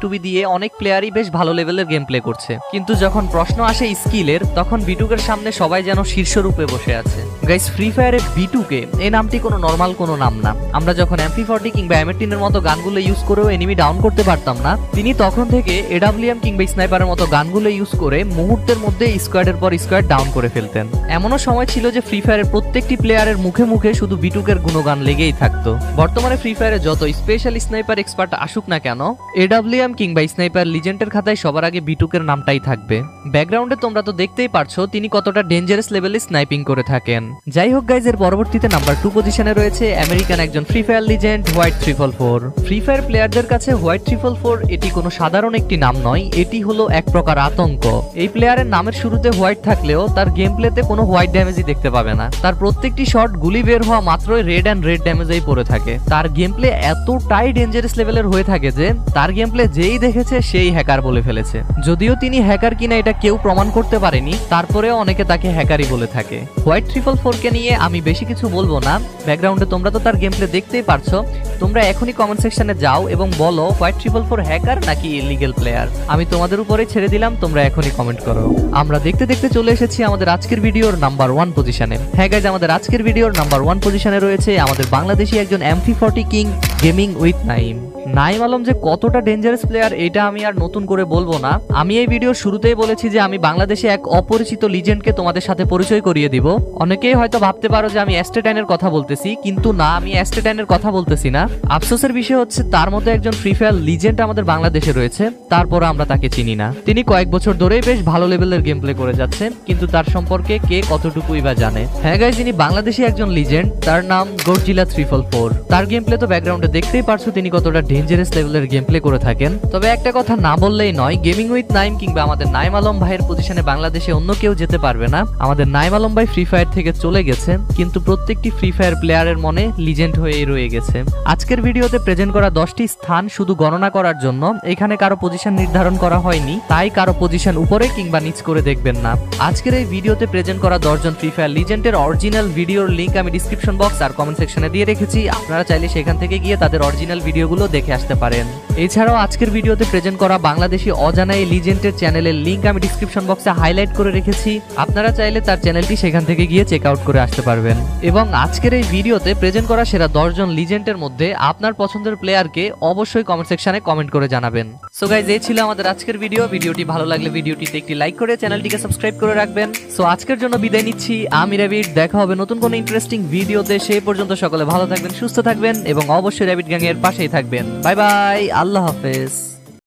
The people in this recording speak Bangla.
টুবি দিয়ে অনেক প্লেয়ারই বেশ ভালো লেভেলের গেম প্লে করছে, কিন্তু যখন প্রশ্ন আসে স্কিলের তখন বিটুকের সামনে সবাই যেন শীর্ষরূপে বসে আছে। গাইস, ফ্রি ফায়ারে বিটুকে এই নামটি কোনো নর্মাল কোনো নাম না। আমরা যখন MP40 কিংবা M18 এর মতো গানগুলো ইউজ করেও এনিমি ডাউন করতে পারতাম না, তিনি তখন থেকে AWM কিংবা স্নাইপারের মতো গানগুলো ইউজ করে মুহূর্তের মধ্যে স্কোয়াডের পর স্কোয়াড ডাউন করে ফেলতেন। এমনও সময় ছিল যে ফ্রি ফায়ারের প্রত্যেকটি প্লেয়ারের মুখে মুখে শুধু বিটুকের গুণগান লেগেই থাকতো। বর্তমানে ফ্রি ফায়ারে যত স্পেশাল স্নাইপার এক্সপার্ট আসুক না কেন, AWM কিংবা স্নাইপার লিজেন্ডের খাতায় সবার আগে বিটুকের নামটাই থাকবে। ব্যাকগ্রাউন্ডে তোমরা তো দেখতেই পারছো তিনি কতটা ডেঞ্জারাস লেভেলে স্নাইপিং করে থাকেন। যাই হোক গাইজ, এর পরবর্তীতে নাম্বার 2 পজিশনে রয়েছে আমেরিকান একজন free fire legend white 344। Free fire প্লেয়ারদের কাছে হোয়াইট 344 এটি কোনো সাধারণ একটি নাম নয়, এটি হলো এক প্রকার আতঙ্ক। এই প্লেয়ারের নামের শুরুতে হোয়াইট থাকলেও তার গেম প্লেতে কোনো হোয়াইট ড্যামেজই দেখতে পাবে না। তার প্রত্যেকটি শট গুলি বের হওয়া মাত্রই রেড অ্যান্ড রেড ড্যামেজেই পড়ে থাকে। তার গেম প্লে এতটাই ডেঞ্জারাস লেভেলের হয়ে থাকে যে তার গেম প্লে যেই দেখেছে সেই হ্যাকার বলে ফেলেছে। যদিও তিনি হ্যাকার কিনা এটা কেউ প্রমাণ করতে পারেনি, তারপরেও অনেকে তাকে হ্যাকারই বলে থাকে। হোয়াইট 344 কে নিয়ে আমি বেশি কিছু বলবো না। ব্যাকগ্রাউন্ডে তোমরা তো তার গেম প্লে দেখতেই পারছো। তোমরা এখনই কমেন্ট সেকশনে যাও এবং বলো হোয়াইট 344 হ্যাকার নাকি ইলিগেল প্লেয়ার। আমি তোমাদের উপরে ছেড়ে দিলাম, তোমরা এখনই কমেন্ট করো। আমরা দেখতে দেখতে চলে এসেছি আমাদের আজকের ভিডিওর নাম্বার 1 পজিশনে। হ্যাঁ গাইজ, আমাদের আজকের ভিডিওর নাম্বার 1 পজিশনে রয়েছে আমাদের বাংলাদেশি একজন MP40 king gaming with Naim. Naim Alam যে কতটা ডেঞ্জারাস প্লেয়ার এটা আমি আর নতুন করে বলবো না। আমি এই ভিডিওর শুরুতেই বলেছি যে আমি বাংলাদেশে এক অপরিচিত লিজেন্ডকে তোমাদের সাথে পরিচয় করিয়ে দিব। অনেকেই হয়তো ভাবতে পারো যে আমি অ্যাস্টেটাইনের কথা বলতেছি, কিন্তু না, আমি অ্যাস্টেটাইনের কথা বলতেছি না। আফসোসের বিষয় হচ্ছে তার মতো একজন ফ্রি ফায়ার লিজেন্ড আমাদের বাংলাদেশে রয়েছে, তারপর আমরা তাকে চিনি না। তিনি কয়েক বছর ধরেই বেশ ভালো লেভেলের গেম প্লে করে যাচ্ছে, কিন্তু তার সম্পর্কে কে কতটুকুই বা জানে। হ্যাঁ গাইজ, যিনি বাংলাদেশি একজন লিজেন্ড, তার নাম গডজিলা 344। তার গেম প্লে তো ব্যাকগ্রাউন্ডে দেখতেই পারছো তিনি কতটা ডেঞ্জারাস লেভেলের গেম প্লে করে থাকেন। তবে একটা কথা না বললেই নয়, গেমিং উইথ নাইম কিংবা আমাদের নাইম আলম ভাইয়ের পজিশনে বাংলাদেশে অন্য কেউ যেতে পারবে না। আমাদের নাইম আলম ভাই ফ্রি ফায়ার থেকে চলে গেছে, কিন্তু প্রত্যেকটি ফ্রি ফায়ার প্লেয়ারের মনে লিজেন্ড হয়েই রয়ে গেছে। আজকের ভিডিওতে প্রেজেন্ট করা 10টি স্থান শুধু গণনা করার জন্য, এখানে কারো পজিশন নির্ধারণ করা হয়নি, তাই কারো পজিশন উপরে কিংবা নিচ করে দেখবেন না। আজকের এই ভিডিওতে প্রেজেন্ট করা 10 জন ফ্রি ফায়ার লিজেন্ডের অরিজিনাল ভিডিওর লিংক আমি ডিসক্রিপশন বক্স আর কমেন্ট সেকশনে দিয়ে রেখেছি। আপনারা চাইলে সেখান থেকে গিয়ে তাদের অরিজিনাল ভিডিওগুলো দেখে আসতে পারেন। এছাড়াও আজকের ভিডিওতে প্রেজেন্ট করা বাংলাদেশি অজানা এই লিজেন্ডের চ্যানেলের লিংক আমি ডিসক্রিপশন বক্সে হাইলাইট করে রেখেছি। আপনারা চাইলে তার চ্যানেলটি সেখান থেকে গিয়ে চেক আউট করে আসতে পারবেন। এবং আজকের এই ভিডিওতে প্রেজেন্ট করা সেরা 10 জন লিজেন্ডের মধ্যে আপনার পছন্দের প্লেয়ারকে অবশ্যই কমেন্ট সেকশনে কমেন্ট করে জানাবেন। সো গাইজ, এই ছিল আমাদের আজকের ভিডিও। ভিডিওটি ভালো লাগলে ভিডিওটিতে একটি লাইক করে চ্যানেলটিকে সাবস্ক্রাইব করে রাখবেন। সো আজকের জন্য বিদায় নিচ্ছি, আমি র‍্যাবিট। দেখা হবে নতুন কোনো ইন্টারেস্টিং ভিডিওতে। সেই পর্যন্ত সকলে ভালো থাকবেন, সুস্থ থাকবেন এবং অবশ্যই র‍্যাবিট গ্যাং এর পাশেই থাকবেন। বাই বাই, আল্লাহ হাফেজ।